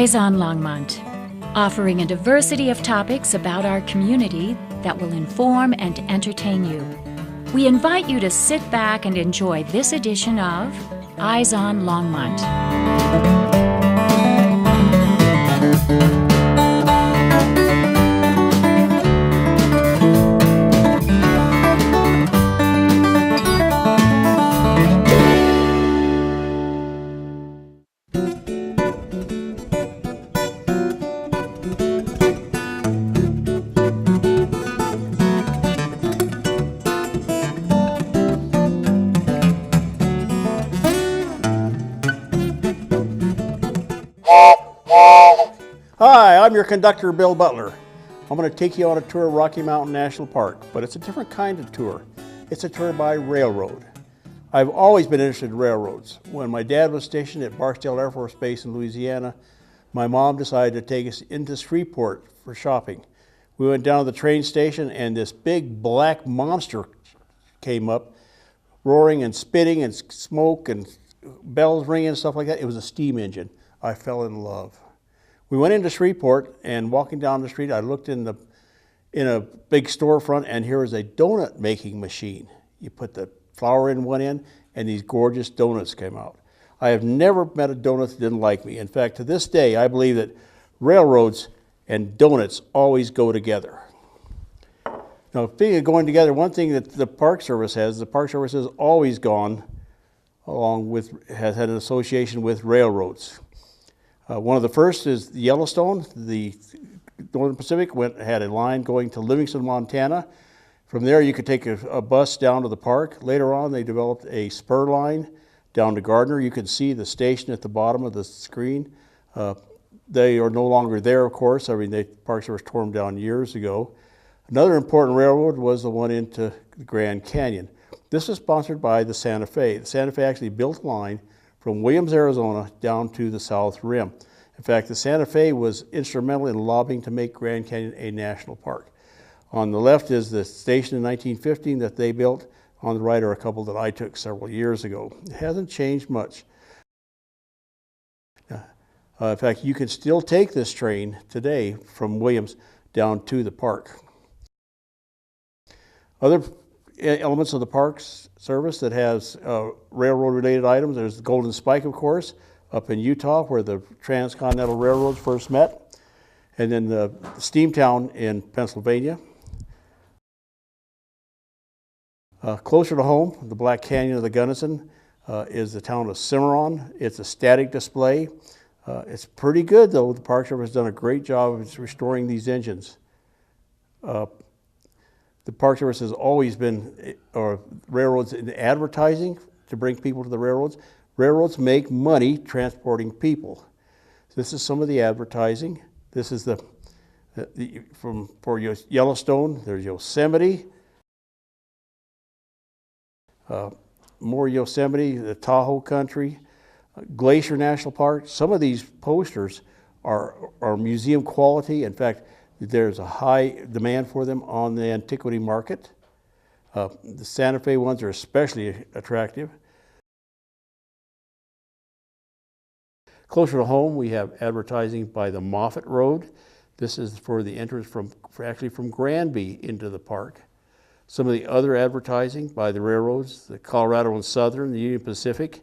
Eyes on Longmont, offering a diversity of topics about our community that will inform and entertain you. We invite you to sit back and enjoy this edition of Eyes on Longmont. Hi, I'm your conductor, Bill Butler. I'm going to take you on a tour of Rocky Mountain National Park, but it's a different kind of tour. It's a tour by railroad. I've always been interested in railroads. When my dad was stationed at Barksdale Air Force Base in Louisiana, my mom decided to take us into Shreveport for shopping. We went down to the train station and this big black monster came up, roaring and spitting and smoke and bells ringing and stuff like that. It was a steam engine. I fell in love. We went into Shreveport, and walking down the street, I looked in a big storefront, and here was a donut making machine. You put the flour in one end, and these gorgeous donuts came out. I have never met a donut that didn't like me. In fact, to this day, I believe that railroads and donuts always go together. Now, speaking of going together, one thing that the Park Service has always gone along with, has had an association with railroads. One of the first is Yellowstone. The Northern Pacific had a line going to Livingston, Montana. From there, you could take a bus down to the park. Later on, they developed a spur line down to Gardner. You can see the station at the bottom of the screen. They are no longer there, of course. I mean, the Park Service tore them down years ago. Another important railroad was the one into the Grand Canyon. This was sponsored by the Santa Fe. The Santa Fe actually built a line from Williams, Arizona, down to the South Rim. In fact, the Santa Fe was instrumental in lobbying to make Grand Canyon a national park. On the left is the station in 1915 that they built. On the right are a couple that I took several years ago. It hasn't changed much. In fact, you can still take this train today from Williams down to the park. Other elements of the Parks Service that has railroad-related items. There's the Golden Spike, of course, up in Utah, where the transcontinental railroads first met, and then the Steamtown in Pennsylvania. Closer to home, the Black Canyon of the Gunnison is the town of Cimarron. It's a static display. It's pretty good, though. The Park Service has done a great job of restoring these engines. The Park Service has always been, or railroads in advertising to bring people to the railroads. Railroads make money transporting people. This is some of the advertising. This is for Yellowstone. There's Yosemite. More Yosemite, the Tahoe country, Glacier National Park. Some of these posters are museum quality. In fact, there's a high demand for them on the antiquity market. The Santa Fe ones are especially attractive. Closer to home, we have advertising by the Moffett Road. This is for the entrance actually from Granby into the park. Some of the other advertising by the railroads, the Colorado and Southern, the Union Pacific,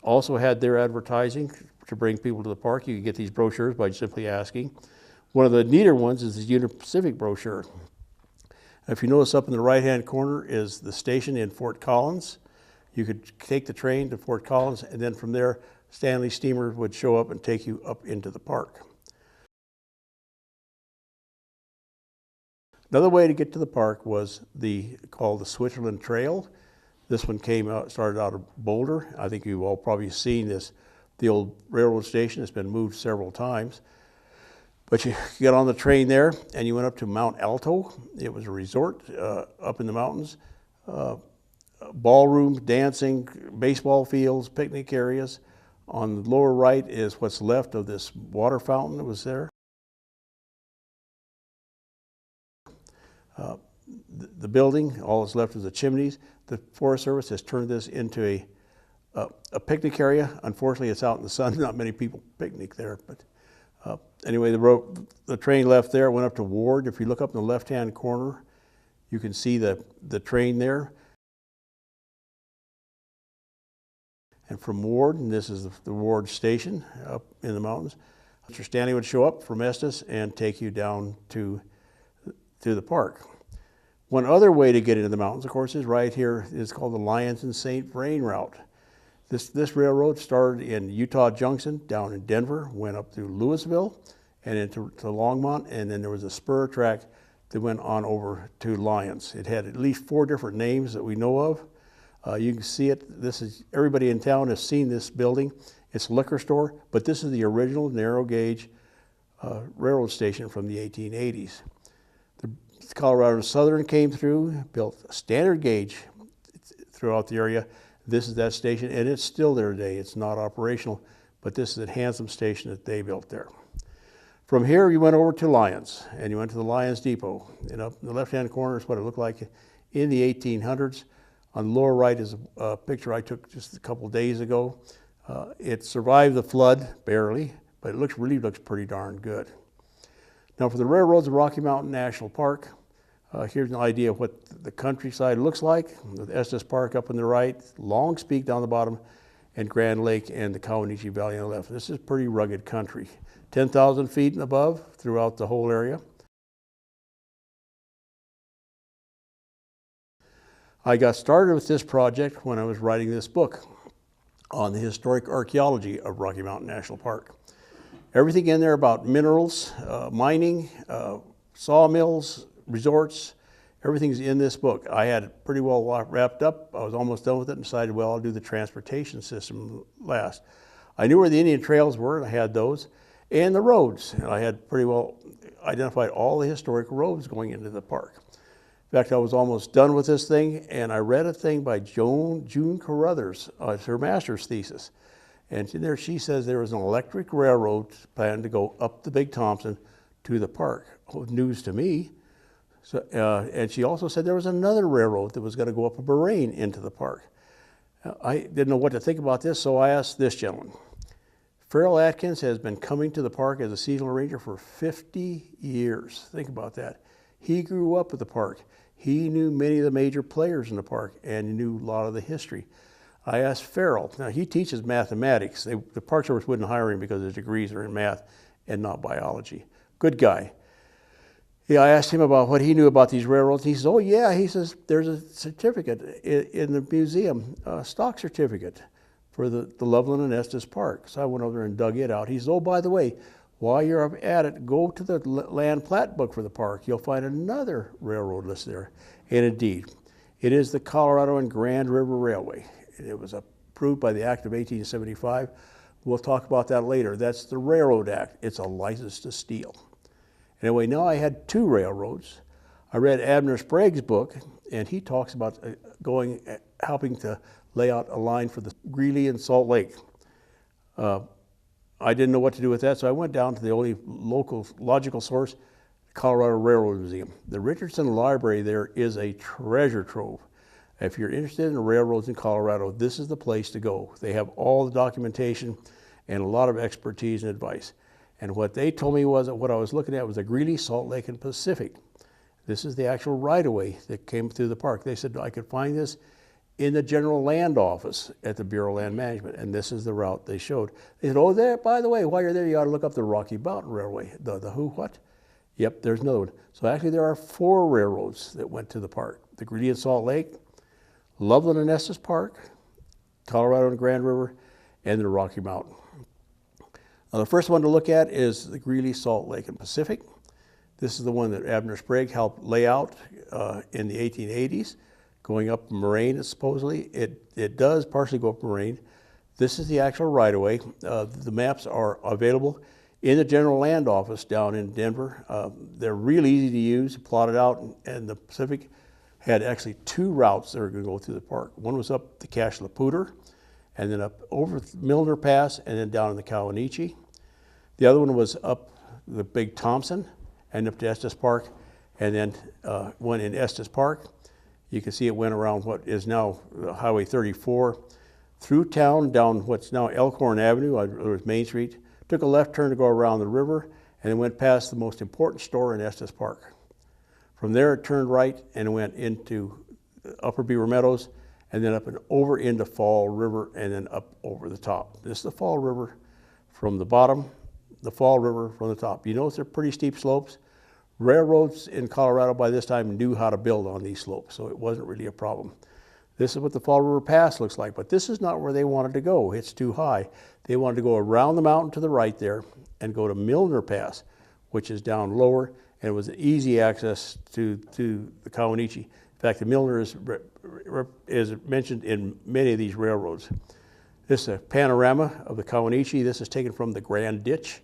also had their advertising to bring people to the park. You can get these brochures by simply asking. One of the neater ones is the Union Pacific brochure. If you notice up in the right-hand corner is the station in Fort Collins. You could take the train to Fort Collins, and then from there, Stanley Steamer would show up and take you up into the park. Another way to get to the park was called the Switzerland Trail. This one started out of Boulder. I think you've all probably seen this. The old railroad station has been moved several times. But you got on the train there and you went up to Mount Alto. It was a resort up in the mountains. Ballroom, dancing, baseball fields, picnic areas. On the lower right is what's left of this water fountain that was there. The building, all that's left is the chimneys. The Forest Service has turned this into a picnic area. Unfortunately, it's out in the sun. Not many people picnic there, but Anyway, the train left there, went up to Ward. If you look up in the left-hand corner, you can see the train there. And from Ward, and this is the Ward station up in the mountains, Mr. Stanley would show up from Estes and take you down to the park. One other way to get into the mountains, of course, is right here. It's called the Lyons and St. Vrain route. This railroad started in Utah Junction down in Denver, went up through Louisville and into Longmont, and then there was a spur track that went on over to Lyons. It had at least 4 different names that we know of. You can see it. Everybody in town has seen this building. It's a liquor store, but this is the original narrow gauge railroad station from the 1880s. The Colorado Southern came through, built a standard gauge throughout the area. This is that station, and it's still there today. It's not operational, but this is the Handsome station that they built there. From here, you went over to Lyons, and you went to the Lyons Depot. And up in the left-hand corner is what it looked like in the 1800s. On the lower right is a picture I took just a couple days ago. It survived the flood, barely, but it really looks pretty darn good. Now for the railroads of Rocky Mountain National Park, here's an idea of what the countryside looks like, with Estes Park up on the right, Longs Peak down the bottom, and Grand Lake and the Comanche Valley on the left. This is pretty rugged country. 10,000 feet and above throughout the whole area. I got started with this project when I was writing this book on the historic archaeology of Rocky Mountain National Park. Everything in there about minerals, mining, sawmills, resorts, everything's in this book. I had it pretty well wrapped up. I was almost done with it and decided, well, I'll do the transportation system last. I knew where the Indian trails were, and I had those, and the roads. And I had pretty well identified all the historic roads going into the park. In fact, I was almost done with this thing, and I read a thing by June Carruthers, her master's thesis. And in there she says there was an electric railroad planned to go up the Big Thompson to the park. Oh, news to me. So, and she also said there was another railroad that was going to go up a moraine into the park. I didn't know what to think about this, so I asked this gentleman. Farrell Atkins has been coming to the park as a seasonal ranger for 50 years. Think about that. He grew up at the park. He knew many of the major players in the park and knew a lot of the history. I asked Farrell. Now, he teaches mathematics. The Park Service wouldn't hire him because his degrees are in math and not biology. Good guy. Yeah, I asked him about what he knew about these railroads. He says, oh, yeah. He says, there's a certificate in the museum, a stock certificate for the Loveland and Estes Park. So I went over there and dug it out. He says, oh, by the way, while you're at it, go to the land plat book for the park. You'll find another railroad listed there. And indeed, it is the Colorado and Grand River Railway. It was approved by the Act of 1875. We'll talk about that later. That's the Railroad Act. It's a license to steal. Anyway, now I had 2 railroads. I read Abner Sprague's book, and he talks about helping to lay out a line for the Greeley and Salt Lake. I didn't know what to do with that, so I went down to the only local logical source, Colorado Railroad Museum. The Richardson Library there is a treasure trove. If you're interested in the railroads in Colorado, this is the place to go. They have all the documentation and a lot of expertise and advice. And what they told me was that what I was looking at was the Greeley, Salt Lake, and Pacific. This is the actual right-of-way that came through the park. They said I could find this in the General Land Office at the Bureau of Land Management, and this is the route they showed. They said, oh, there, by the way, while you're there, you ought to look up the Rocky Mountain Railway. The who, what? Yep, there's another one. So actually there are 4 railroads that went to the park. The Greeley and Salt Lake, Loveland and Estes Park, Colorado and Grand River, and the Rocky Mountain. Now, the first one to look at is the Greeley, Salt Lake, and Pacific. This is the one that Abner Sprague helped lay out in the 1880s, going up moraine, supposedly. It does partially go up moraine. This is the actual right-of-way. The maps are available in the General Land Office down in Denver. They're really easy to use, plotted out, and the Pacific had actually 2 routes that are going to go through the park. One was up the Cache La Poudre, and then up over Milner Pass, and then down in the Comanche. The other one was up the Big Thompson, and up to Estes Park, and then one in Estes Park. You can see it went around what is now Highway 34, through town, down what's now Elkhorn Avenue, or Main Street, took a left turn to go around the river, and then went past the most important store in Estes Park. From there, it turned right and went into Upper Beaver Meadows, and then up and over into Fall River, and then up over the top. This is the Fall River from the bottom, the Fall River from the top. You notice they're pretty steep slopes. Railroads in Colorado by this time knew how to build on these slopes, so it wasn't really a problem. This is what the Fall River Pass looks like, but this is not where they wanted to go. It's too high. They wanted to go around the mountain to the right there and go to Milner Pass, which is down lower, and it was easy access to the Cowaneci. In fact, the Milner is mentioned in many of these railroads. This is a panorama of the Cowaneci. This is taken from the Grand Ditch,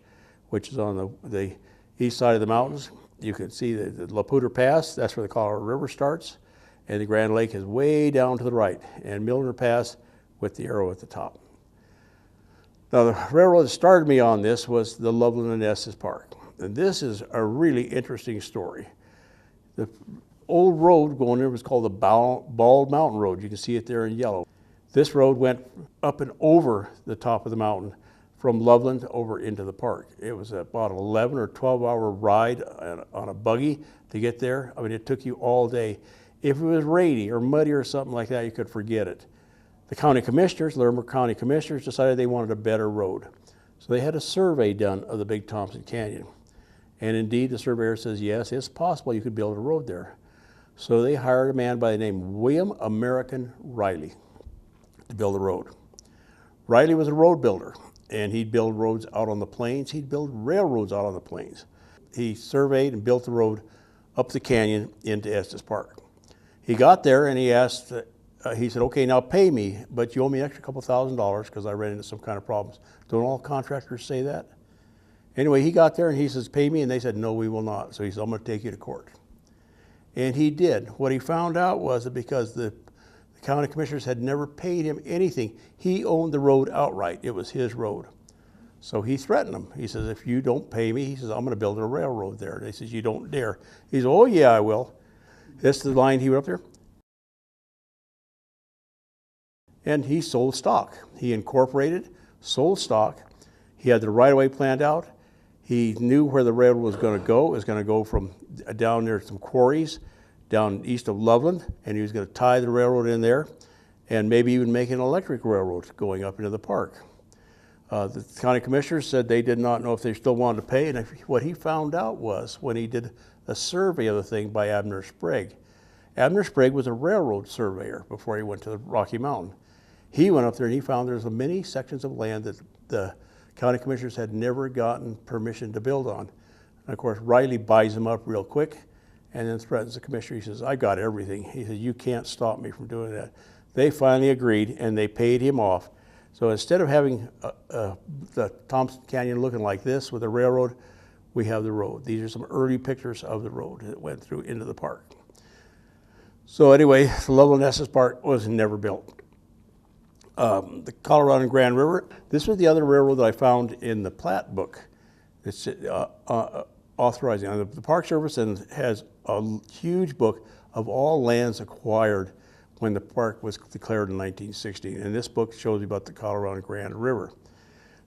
which is on the east side of the mountains. You can see the Laputa Pass, that's where the Colorado River starts, and the Grand Lake is way down to the right, and Milner Pass with the arrow at the top. Now, the railroad that started me on this was the Loveland and Estes Park, and this is a really interesting story. The old road going there was called the Bald Mountain Road. You can see it there in yellow. This road went up and over the top of the mountain from Loveland over into the park. It was about an 11 or 12-hour ride on a buggy to get there. I mean, it took you all day. If it was rainy or muddy or something like that, you could forget it. The county commissioners, Larimer County commissioners, decided they wanted a better road. So they had a survey done of the Big Thompson Canyon. And indeed, the surveyor says, yes, it's possible you could build a road there. So they hired a man by the name William American Riley to build the road. Riley was a road builder, and he'd build roads out on the plains. He'd build railroads out on the plains. He surveyed and built the road up the canyon into Estes Park. He got there and he asked, he said, okay, now pay me, but you owe me an extra couple $1,000 because I ran into some kind of problems. Don't all contractors say that? Anyway, he got there and he says, pay me, and they said, no, we will not. So he said, I'm going to take you to court. And he did. What he found out was that because the county commissioners had never paid him anything, he owned the road outright. It was his road. So he threatened them. He says, if you don't pay me, he says, I'm going to build a railroad there. And they says, you don't dare. He says, oh yeah, I will. This is the line he went up there. And he sold stock. He incorporated, sold stock. He had the right-of-way planned out. He knew where the railroad was going to go. It was going to go from down near some quarries, down east of Loveland, and he was going to tie the railroad in there, and maybe even make an electric railroad going up into the park. The county commissioners said they did not know if they still wanted to pay, and what he found out was when he did a survey of the thing by Abner Sprague. Abner Sprague was a railroad surveyor before he went to the Rocky Mountain. He went up there and he found there's many sections of land that the county commissioners had never gotten permission to build on. And of course, Riley buys them up real quick and then threatens the commissioner. He says, I got everything. He says, you can't stop me from doing that. They finally agreed and they paid him off. So instead of having the Thompson Canyon looking like this with a railroad, we have the road. These are some early pictures of the road that went through into the park. So anyway, the Loveland Estes Park was never built. The Colorado and Grand River, this was the other railroad that I found in the plat book. It's authorizing. The Park Service has a huge book of all lands acquired when the park was declared in 1916. And this book shows you about the Colorado and Grand River.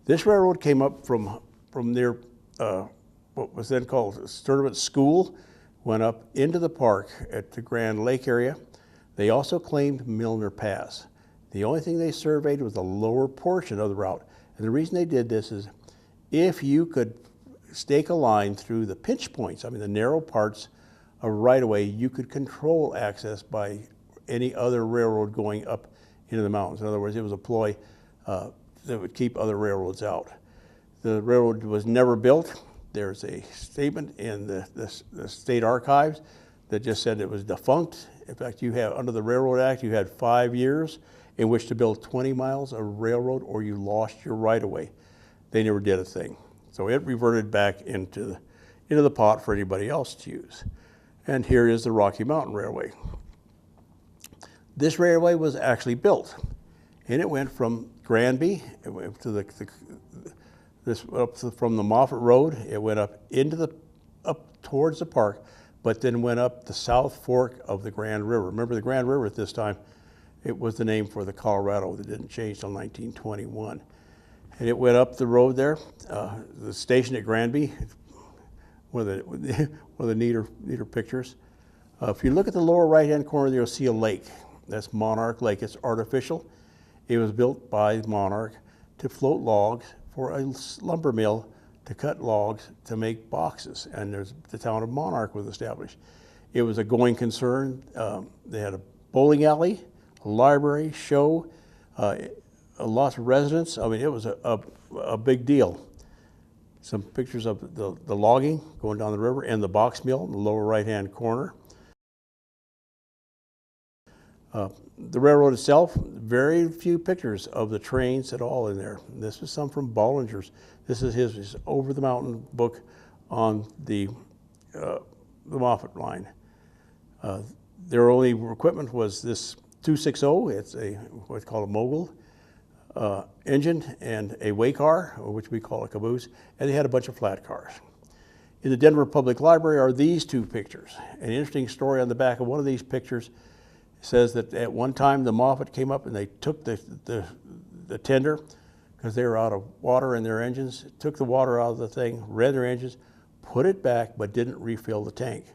This railroad came up from near what was then called Sturdivant School, went up into the park at the Grand Lake area. They also claimed Milner Pass. The only thing they surveyed was the lower portion of the route. And the reason they did this is if you could stake a line through the pinch points, I mean the narrow parts of right-of-way, you could control access by any other railroad going up into the mountains. In other words, it was a ploy that would keep other railroads out. The railroad was never built. There's a statement in the state archives that just said it was defunct. In fact, you have, under the Railroad Act, you had 5 years in which to build 20 miles of railroad or you lost your right-of-way. They never did a thing. So it reverted back into the pot for anybody else to use. And here is the Rocky Mountain Railway. This railway was actually built, and it went from Granby, it went to from the Moffett Road, it went up up towards the park, but then went up the South Fork of the Grand River. Remember, the Grand River at this time, it was the name for the Colorado that didn't change until 1921. And it went up the road there. The station at Granby, one of the neater pictures. If you look at the lower right-hand corner, you'll see a lake. That's Monarch Lake. It's artificial. It was built by Monarch to float logs for a lumber mill to cut logs to make boxes. And the town of Monarch was established. It was a going concern. They had a bowling alley, a library, show, lots of residents. I mean, it was a big deal. Some pictures of the logging going down the river and the box mill in the lower right-hand corner. The railroad itself, very few pictures of the trains at all in there. This is some from Bollinger's. This is his Over the Mountain book on the Moffett line. Their only equipment was this 260. It's what's called a mogul engine and a way car, which we call a caboose, and they had a bunch of flat cars. In the Denver Public Library are these two pictures. An interesting story on the back of one of these pictures says that at one time the Moffett came up and they took the tender because they were out of water in their engines, took the water out of the thing, ran their engines, put it back, but didn't refill the tank.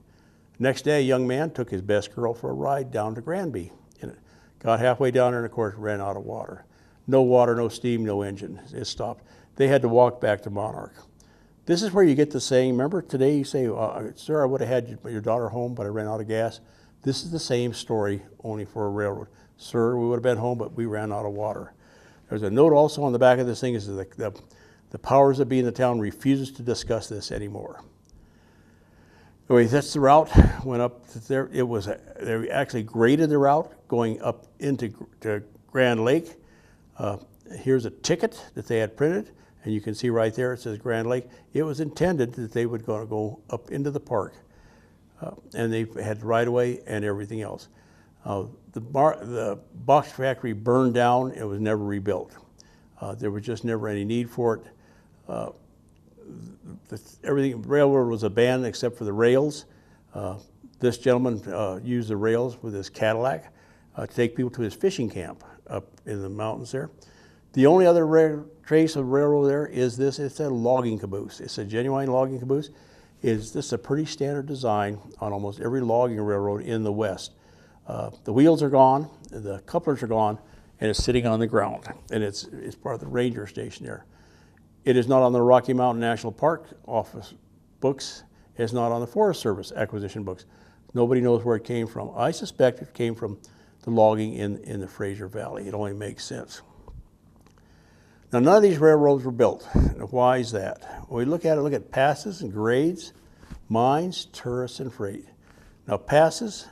Next day, a young man took his best girl for a ride down to Granby. And got halfway down there and of course ran out of water. No water, no steam, no engine. It stopped. They had to walk back to Monarch. This is where you get the saying, remember today you say, sir, I would have had your daughter home, but I ran out of gas. This is the same story, only for a railroad. Sir, we would have been home, but we ran out of water. There's a note also on the back of this thing is that the powers that be in the town refuses to discuss this anymore. Anyway, that's the route. Went up there. They actually graded the route going up into Grand Lake. Here's a ticket that they had printed, and you can see right there it says Grand Lake. It was intended that they would go up into the park. And they had right-of-way and everything else. The box factory burned down. It was never rebuilt. There was just never any need for it. Everything, railroad was abandoned except for the rails. This gentleman used the rails with his Cadillac to take people to his fishing camp up in the mountains there. The only other trace of railroad there is this. It's a logging caboose. It's a genuine logging caboose. This is a pretty standard design on almost every logging railroad in the West. The wheels are gone, the couplers are gone, and it's sitting on the ground. And it's part of the ranger station there. It is not on the Rocky Mountain National Park office books. It's not on the Forest Service acquisition books. Nobody knows where it came from. I suspect it came from the logging in the Fraser Valley. It only makes sense. Now, none of these railroads were built. Now, why is that? When we look at passes and grades, mines, tourists, and freight. Now, passes,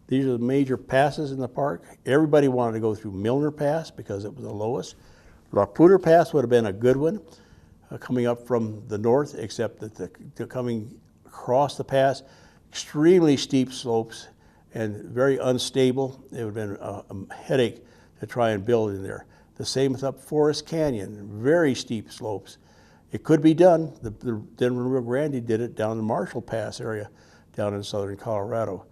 these are the major passes in the park. Everybody wanted to go through Milner Pass because it was the lowest. Laputa Pass would have been a good one coming up from the north, except that coming across the pass, extremely steep slopes and very unstable. It would have been a headache to try and build in there. The same with up Forest Canyon, very steep slopes. It could be done. The Denver Rio Grande did it down the Marshall Pass area down in southern Colorado,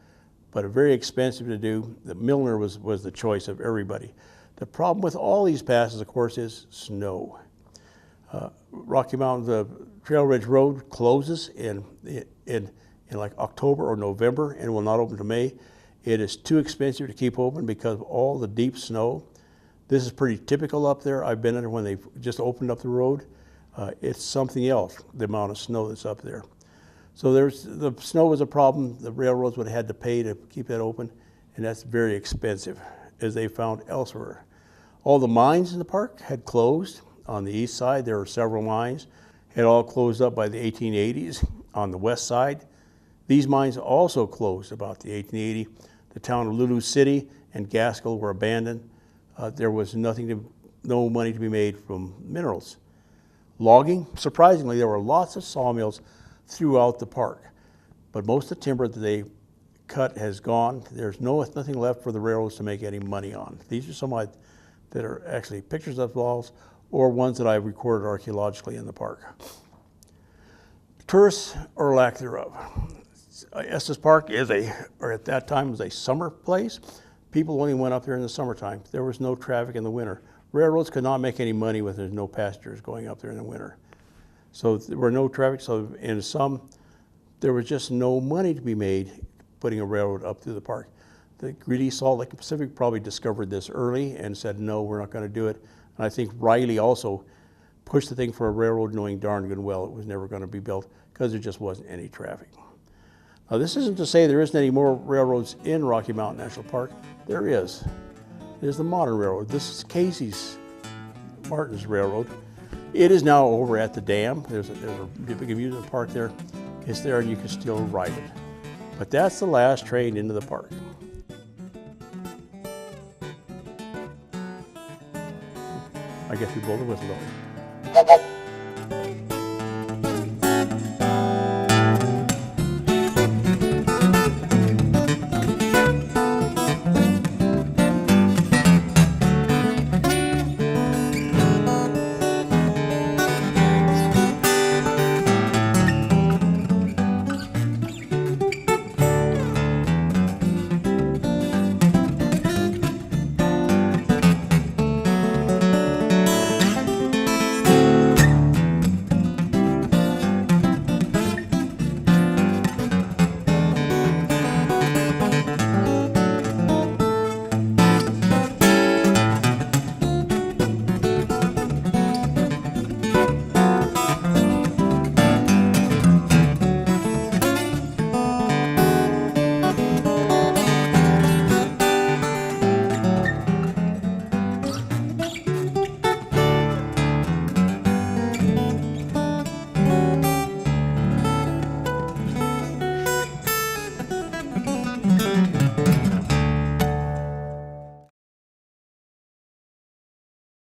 but very expensive to do. The Milner was the choice of everybody. The problem with all these passes, of course, is snow. Rocky Mountain, the Trail Ridge Road closes in like October or November and will not open to May. It is too expensive to keep open because of all the deep snow. This is pretty typical up there. I've been in there when they just opened up the road. It's something else, the amount of snow that's up there. So the snow was a problem. The railroads would have had to pay to keep that open, and that's very expensive, as they found elsewhere. All the mines in the park had closed. On the east side, there were several mines. Had all closed up by the 1880s. On the west side, these mines also closed about the 1880. The town of Lulu City and Gaskell were abandoned. There was no money to be made from minerals. Logging, surprisingly, there were lots of sawmills throughout the park, but most of the timber that they cut has gone. There's nothing left for the railroads to make any money on. These are some that are actually pictures of walls or ones that I've recorded archaeologically in the park. Tourists or lack thereof. Estes Park at that time was a summer place. People only went up there in the summertime. There was no traffic in the winter. Railroads could not make any money with there's no passengers going up there in the winter. So there were no traffic, so in some, there was just no money to be made putting a railroad up through the park. The greedy Salt Lake Pacific probably discovered this early and said, no, we're not going to do it. And I think Riley also pushed the thing for a railroad, knowing darn good well it was never going to be built because there just wasn't any traffic. Now, this isn't to say there isn't any more railroads in Rocky Mountain National Park. There is. There's the modern railroad. This is Casey's Martin's Railroad. It is now over at the dam. There's a big amusement park there. It's there and you can still ride it. But that's the last train into the park. I guess we blow the whistle, don't we?